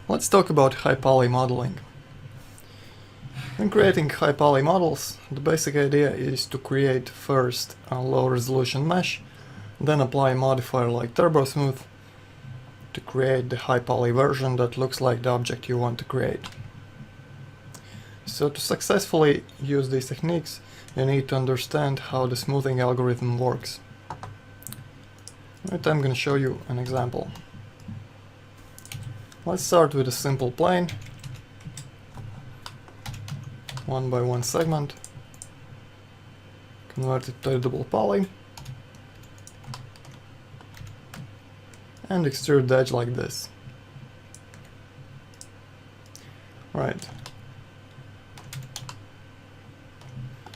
Let's talk about high poly modeling. When creating high poly models, the basic idea is to create first a low resolution mesh, then apply a modifier like TurboSmooth to create the high poly version that looks like the object you want to create. So to successfully use these techniques, you need to understand how the smoothing algorithm works. Right, I'm going to show you an example. Let's start with a simple plane, 1 by 1 segment, convert it to editable poly, and extrude the edge like this. Right.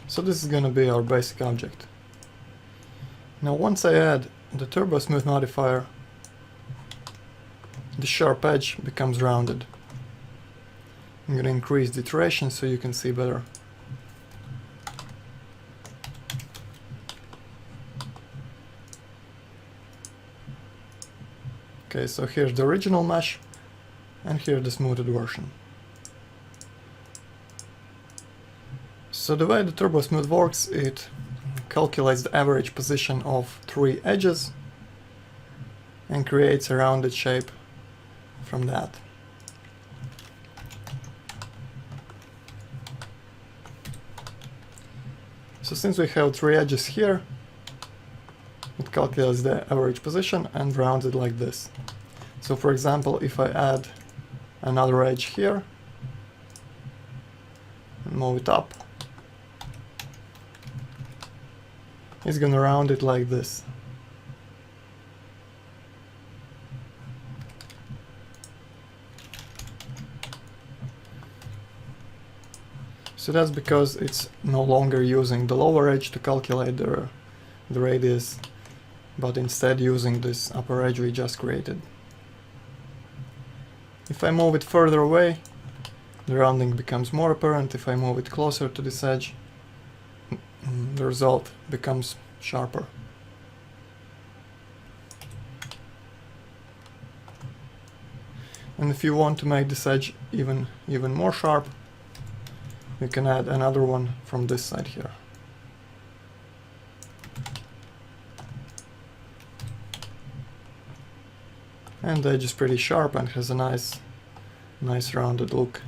So this is going to be our basic object. Now once I add the TurboSmooth modifier, the sharp edge becomes rounded. I'm going to increase the iteration so you can see better. Okay, so here's the original mesh, and here's the smoothed version. So the way the TurboSmooth works, it calculates the average position of 3 edges and creates a rounded shape from that. So since we have 3 edges here, it calculates the average position and rounds it like this. So for example, if I add another edge here and move it up, it's gonna round it like this. So that's because it's no longer using the lower edge to calculate the radius, but instead using this upper edge we just created. If I move it further away, the rounding becomes more apparent. If I move it closer to this edge, the result becomes sharper. And if you want to make this edge even more sharp, you can add another one from this side here. And the edge is pretty sharp and has a nice rounded look.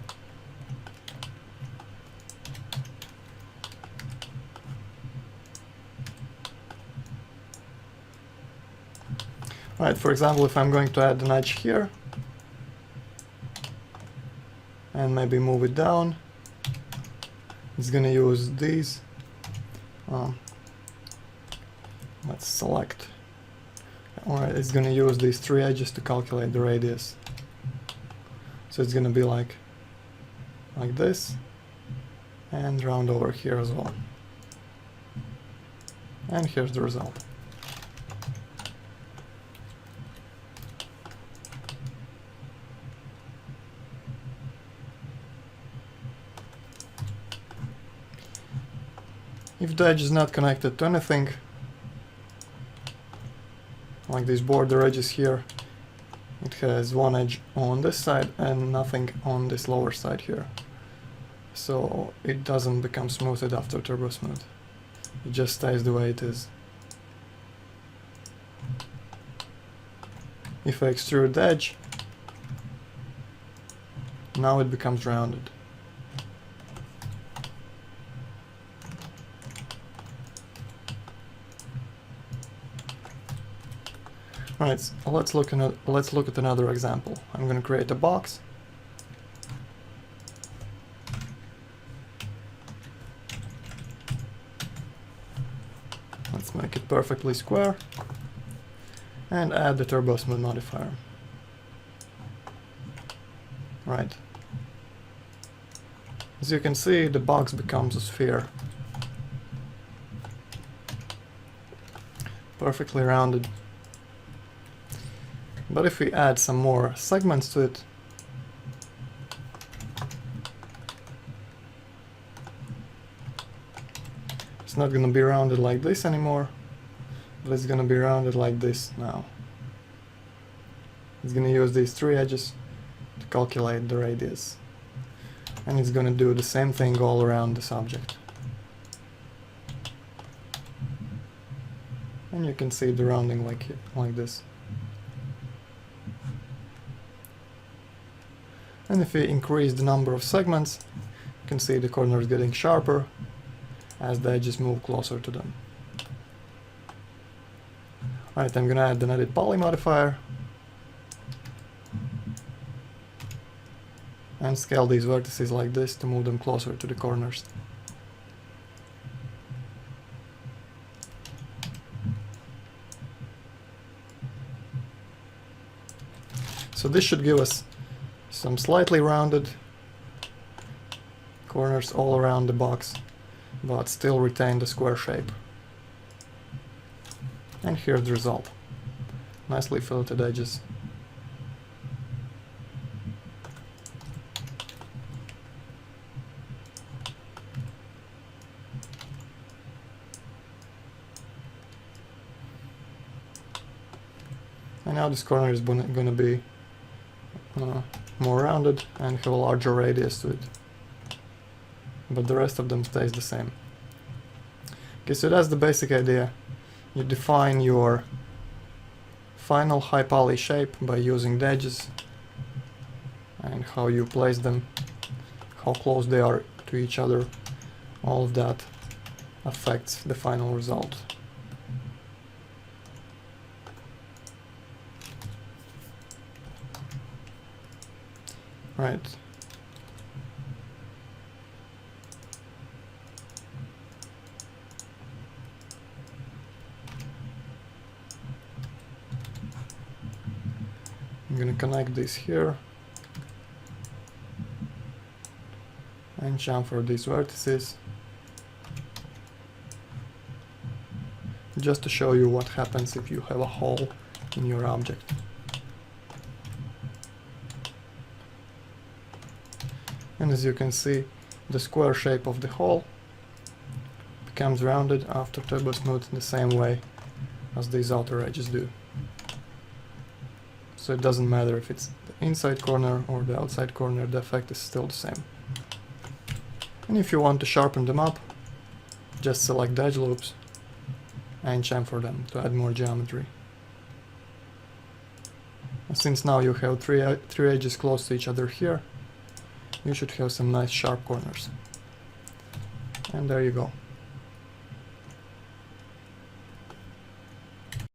Right, for example, if I'm going to add an edge here and maybe move it down, it's going to use these. Let's select. Alright, it's going to use these 3 edges to calculate the radius. So it's going to be like this, and round over here as well. And here's the result. If the edge is not connected to anything, like these border edges here, it has one edge on this side and nothing on this lower side here. So it doesn't become smoothed after TurboSmooth. It just stays the way it is. If I extrude the edge, now it becomes rounded. Alright, let's look at another example. I'm going to create a box. Let's make it perfectly square and add the TurboSmooth modifier. Right. As you can see, the box becomes a sphere. Perfectly rounded. But if we add some more segments to it, it's not going to be rounded like this anymore, but it's going to be rounded like this now. It's going to use these 3 edges to calculate the radius. And it's gonna do the same thing all around this object. And you can see the rounding like this. And if we increase the number of segments, you can see the corners getting sharper as the edges move closer to them. Alright, I'm gonna add an edit poly modifier and scale these vertices like this to move them closer to the corners. So this should give us some slightly rounded corners all around the box, but still retain the square shape. And here's the result. Nicely filleted edges. And now this corner is going to be more rounded and have a larger radius to it. But the rest of them stays the same. Okay, so that's the basic idea. You define your final high poly shape by using the edges and how you place them, how close they are to each other. All of that affects the final result. Right. I'm gonna connect this here and chamfer these vertices just to show you what happens if you have a hole in your object. And as you can see, the square shape of the hole becomes rounded after Turbo Smooth in the same way as these outer edges do. So it doesn't matter if it's the inside corner or the outside corner, the effect is still the same. And if you want to sharpen them up, just select the edge loops and chamfer them to add more geometry. And since now you have three edges close to each other here, you should have some nice sharp corners. And there you go.